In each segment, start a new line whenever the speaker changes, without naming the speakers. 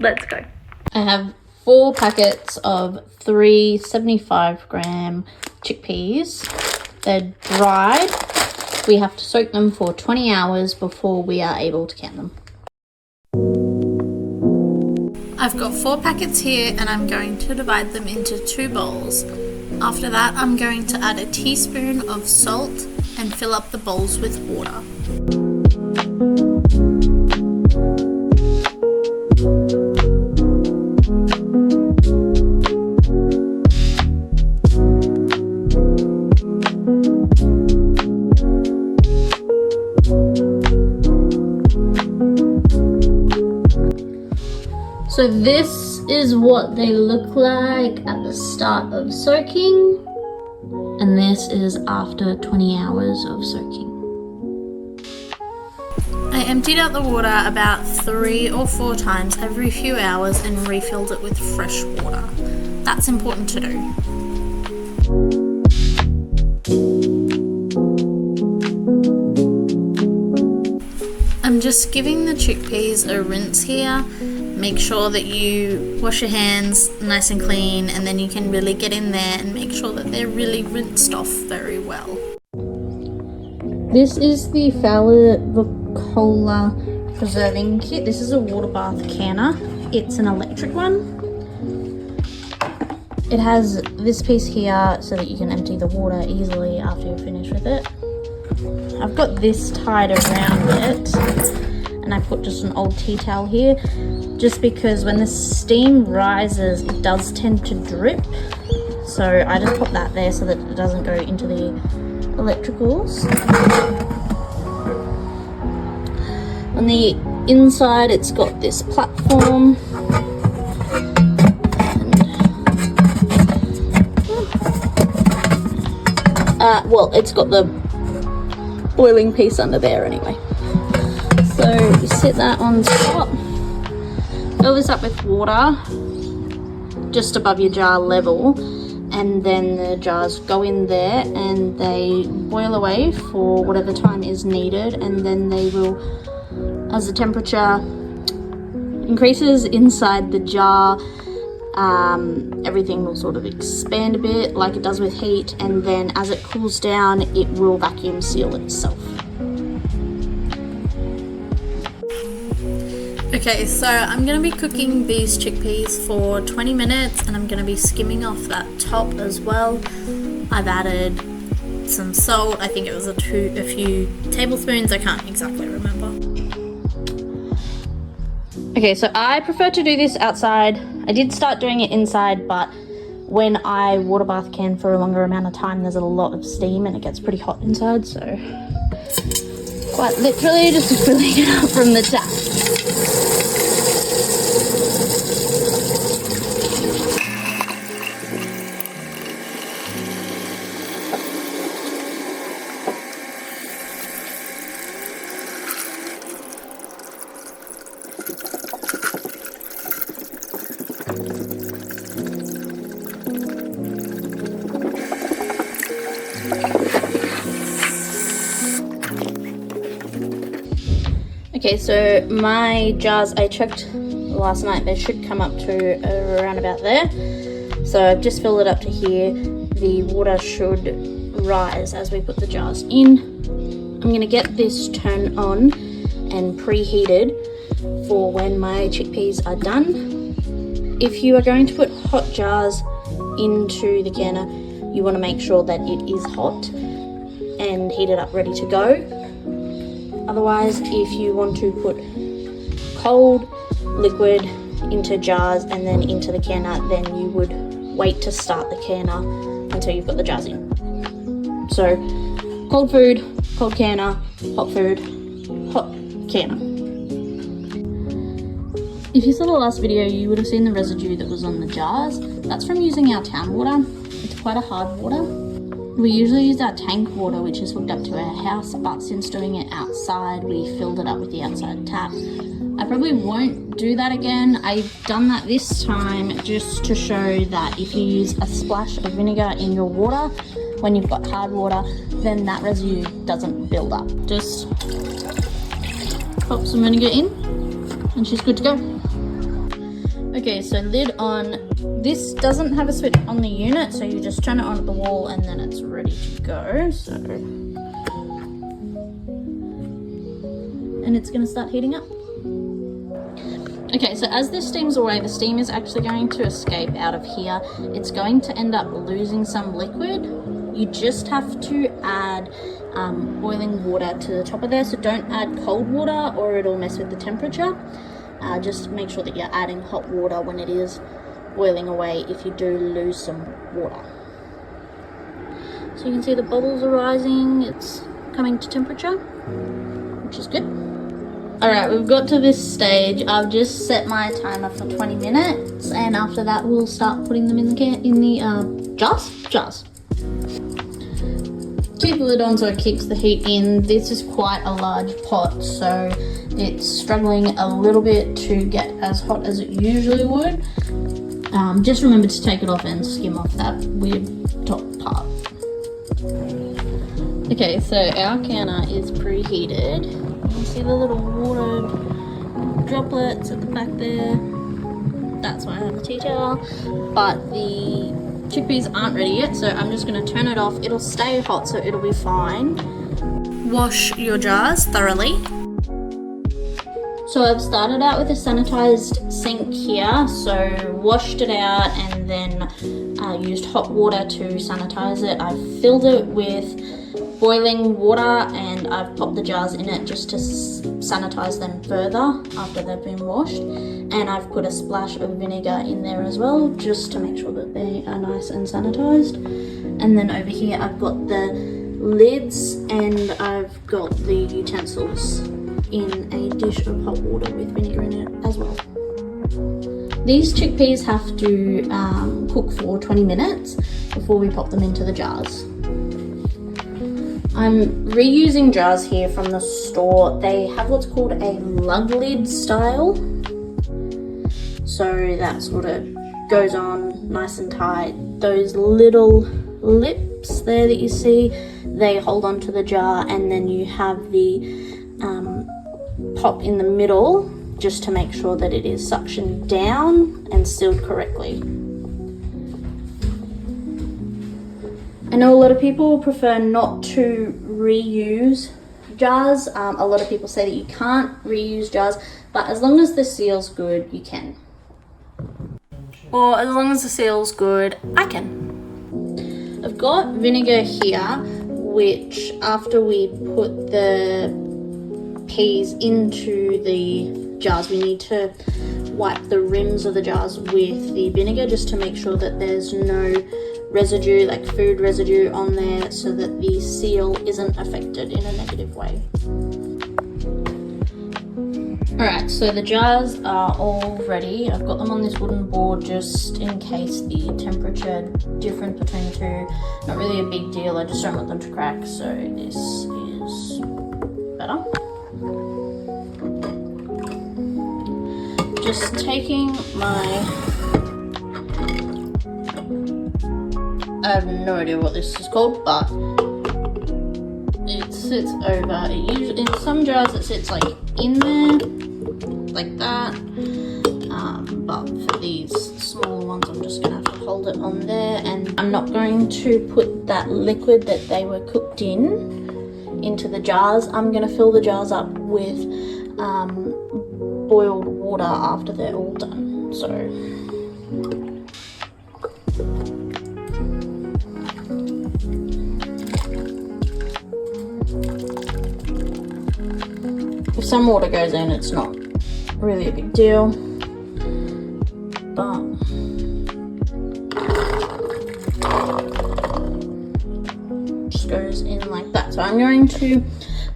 Let's go.
I have 4 packets of 375-gram chickpeas. They're dried. We have to soak them for 20 hours before we are able to can them. I've got 4 packets here and I'm going to divide them into 2 bowls. After that, I'm going to add a teaspoon of salt and fill up the bowls with water. So this is what they look like at the start of soaking, and this is after 20 hours of soaking. I emptied out the water about 3 or 4 times every few hours and refilled it with fresh water. That's important to do. I'm just giving the chickpeas a rinse here. Make sure that you wash your hands nice and clean, and then you can really get in there and make sure that they're really rinsed off very well. This is the Fowler preserving kit. This is a water bath canner. It's an electric one. It has this piece here so that you can empty the water easily after you're finished with it. I've got this tied around it, and I put just an old tea towel here, just because when the steam rises it does tend to drip, so I just put that there so that it doesn't go into the electricals. On the inside it's got this platform, well, it's got the boiling piece under there anyway. So you sit that on top, fill this up with water just above your jar level, and then the jars go in there and they boil away for whatever time is needed, and then they will, as the temperature increases inside the jar, everything will sort of expand a bit like it does with heat, and then as it cools down it will vacuum seal itself. Okay, so I'm going to be cooking these chickpeas for 20 minutes and I'm going to be skimming off that top as well. I've added some salt. I think it was a few tablespoons. I can't exactly remember. Okay, so I prefer to do this outside. I did start doing it inside, but when I water bath can for a longer amount of time, there's a lot of steam and it gets pretty hot inside, so quite literally just filling it up from the tap. Okay, so my jars, I checked last night, they should come up to around about there. So I've just filled it up to here. The water should rise as we put the jars in. I'm going to get this turned on and preheated for when my chickpeas are done. If you are going to put hot jars into the canner, you want to make sure that it is hot and heated up ready to go. Otherwise, if you want to put cold liquid into jars and then into the canner, then you would wait to start the canner until you've got the jars in. So cold food, cold canner, hot food, hot canner. If you saw the last video, you would have seen the residue that was on the jars. That's from using our town water. It's quite a hard water. We usually use our tank water, which is hooked up to our house, but since doing it outside, we filled it up with the outside tap. I probably won't do that again. I've done that this time just to show that if you use a splash of vinegar in your water, when you've got hard water, then that residue doesn't build up. Just pop some vinegar in and she's good to go. Okay, so lid on. This doesn't have a switch on the unit, so you just turn it on at the wall and then it's ready to go. So, and it's going to start heating up. Okay, so as this steams away, the steam is actually going to escape out of here. It's going to end up losing some liquid. You just have to add boiling water to the top of there, so don't add cold water or it'll mess with the temperature. Just make sure that you're adding hot water when it is boiling away if you do lose some water. So you can see the bubbles are rising, it's coming to temperature, which is good. Alright, we've got to this stage. I've just set my timer for 20 minutes and after that we'll start putting them in the jars. Keep the lid on so it keeps the heat in. This is quite a large pot, so it's struggling a little bit to get as hot as it usually would. Just remember to take it off and skim off that weird top part. Okay, so our counter is preheated. You can see the little water droplets at the back there. That's why I have the tea towel. But the chickpeas aren't ready yet, so I'm just going to turn it off. It'll stay hot, so it'll be fine. Wash your jars thoroughly. So I've started out with a sanitized sink here, so washed it out and then used hot water to sanitize it. I've filled it with boiling water and I've popped the jars in it just to sanitize them further after they've been washed. And I've put a splash of vinegar in there as well, just to make sure that they are nice and sanitized. And then over here I've got the lids and I've got the utensils in a dish of hot water with vinegar in it as well. These chickpeas have to cook for 20 minutes before we pop them into the jars. I'm reusing jars here from the store. They have what's called a lug lid style. So that sort of goes on nice and tight. Those little lips there that you see, they hold onto the jar, and then you have the pop in the middle just to make sure that it is suctioned down and sealed correctly. I know a lot of people prefer not to reuse jars. A lot of people say that you can't reuse jars, but as long as the seal's good, you can. Or as long as the seal's good, I can. I've got vinegar here, which after we put the peas into the jars, we need to wipe the rims of the jars with the vinegar just to make sure that there's no residue, like food residue on there, so that the seal isn't affected in a negative way. Alright, so the jars are all ready. I've got them on this wooden board just in case the temperature difference between the two. Not really a big deal, I just don't want them to crack, so this is better. Just taking my, I have no idea what this is called, but it sits over. It usually, in some jars it sits like in there, like that. But for these smaller ones, I'm just gonna have to hold it on there, and I'm not going to put that liquid that they were cooked in into the jars. I'm gonna fill the jars up with boiled water after they're all done. So if some water goes in, it's not really a big deal, but just goes in like that. So I'm going to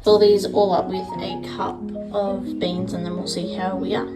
fill these all up with a cup of beans and then we'll see how we are.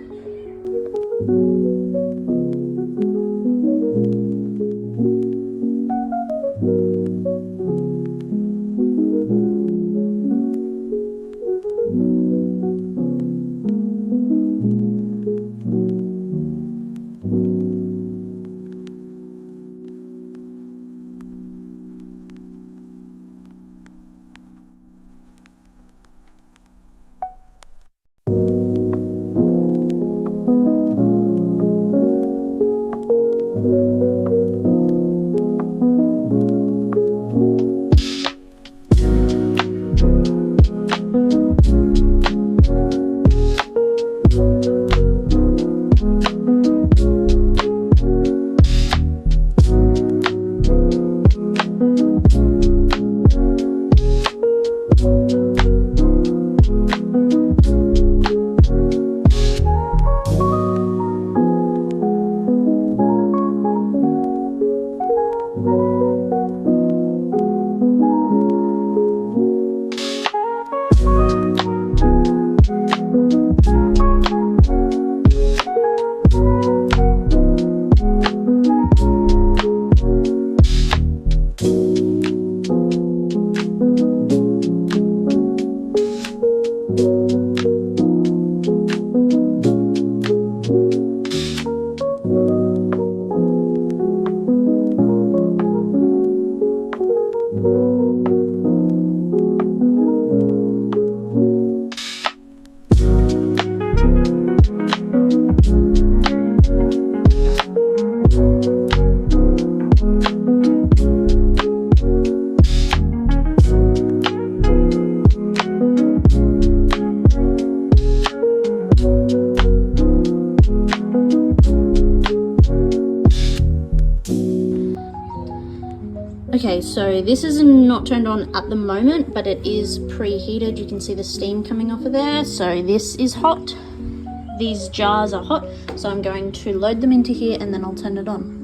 Okay, so this is not turned on at the moment, but it is preheated. You can see the steam coming off of there. So this is hot. These jars are hot. So I'm going to load them into here and then I'll turn it on.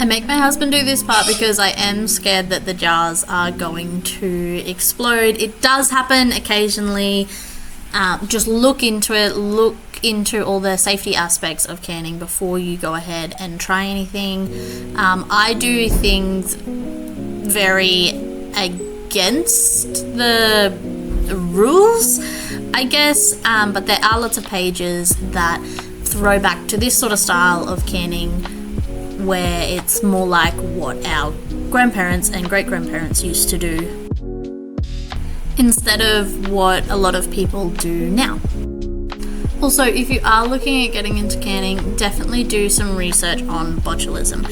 I make my husband do this part because I am scared that the jars are going to explode. It does happen occasionally. Just look into it, look into all the safety aspects of canning before you go ahead and try anything. I do things very against the rules, I guess, but there are lots of pages that throw back to this sort of style of canning where it's more like what our grandparents and great-grandparents used to do instead of what a lot of people do now. Also, if you are looking at getting into canning, definitely do some research on botulism.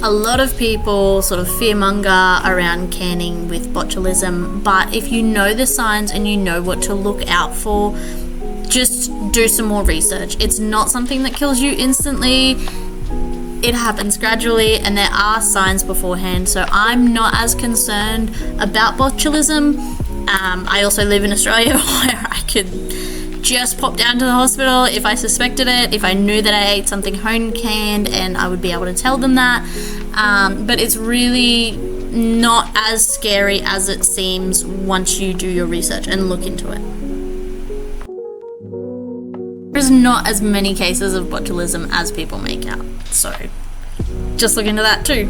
A lot of people sort of fearmonger around canning with botulism, but if you know the signs and you know what to look out for, just do some more research. It's not something that kills you instantly. It happens gradually and there are signs beforehand, so I'm not as concerned about botulism. I also live in Australia where I could just pop down to the hospital if I suspected it, if I knew that I ate something home canned, and I would be able to tell them that. But it's really not as scary as it seems once you do your research and look into it. There's not as many cases of botulism as people make out, so just look into that too.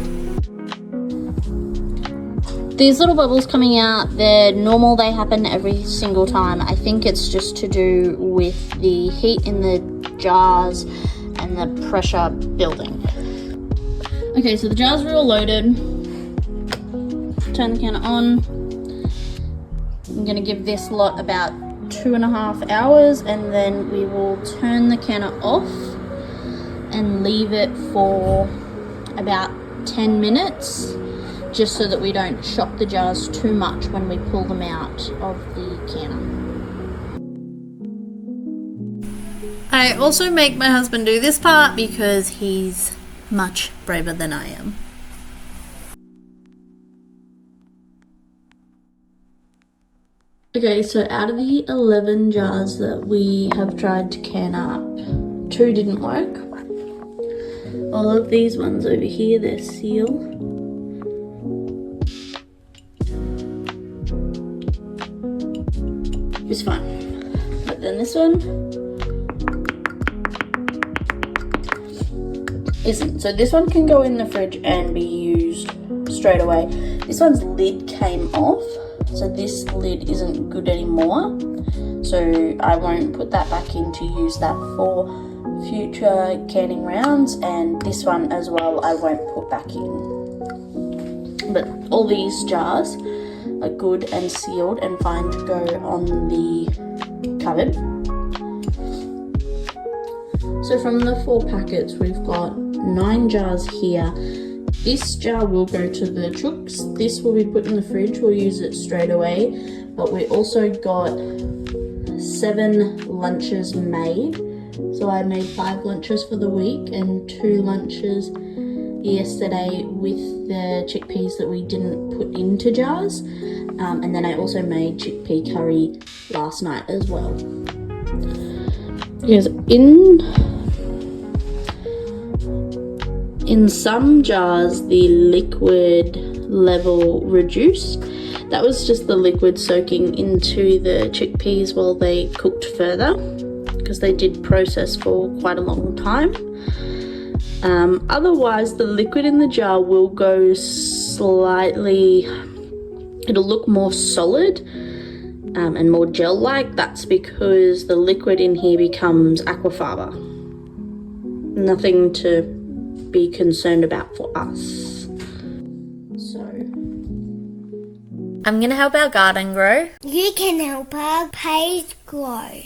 These little bubbles coming out, they're normal, they happen every single time. I think it's just to do with the heat in the jars and the pressure building. Okay, so the jars are all loaded. Turn the canner on. I'm gonna give this lot about 2.5 hours and then we will turn the canner off and leave it for about 10 minutes, just so that we don't shock the jars too much when we pull them out of the canner. I also make my husband do this part because he's much braver than I am. Okay, so out of the 11 jars that we have tried to can up, 2 didn't work. All of these ones over here, they're sealed. It's fine. But then this one isn't. So this one can go in the fridge and be used straight away. This one's lid came off, so this lid isn't good anymore. So I won't put that back in to use that for future canning rounds, and this one as well I won't put back in. But all these jars are good and sealed and fine to go on the cupboard. So from the 4 packets we've got 9 jars here. This jar will go to the chooks. This will be put in the fridge, we'll use it straight away. But we also got 7 lunches made. So I made 5 lunches for the week and 2 lunches yesterday with the chickpeas that we didn't put into jars. And then I also made chickpea curry last night as well. Because in some jars the liquid level reduced. That was just the liquid soaking into the chickpeas while they cooked further, because they did process for quite a long time. Otherwise the liquid in the jar will go slightly, it'll look more solid and more gel-like. That's because the liquid in here becomes aquafaba. Nothing to be concerned about for us. So I'm gonna help our garden grow.
You can help our page grow.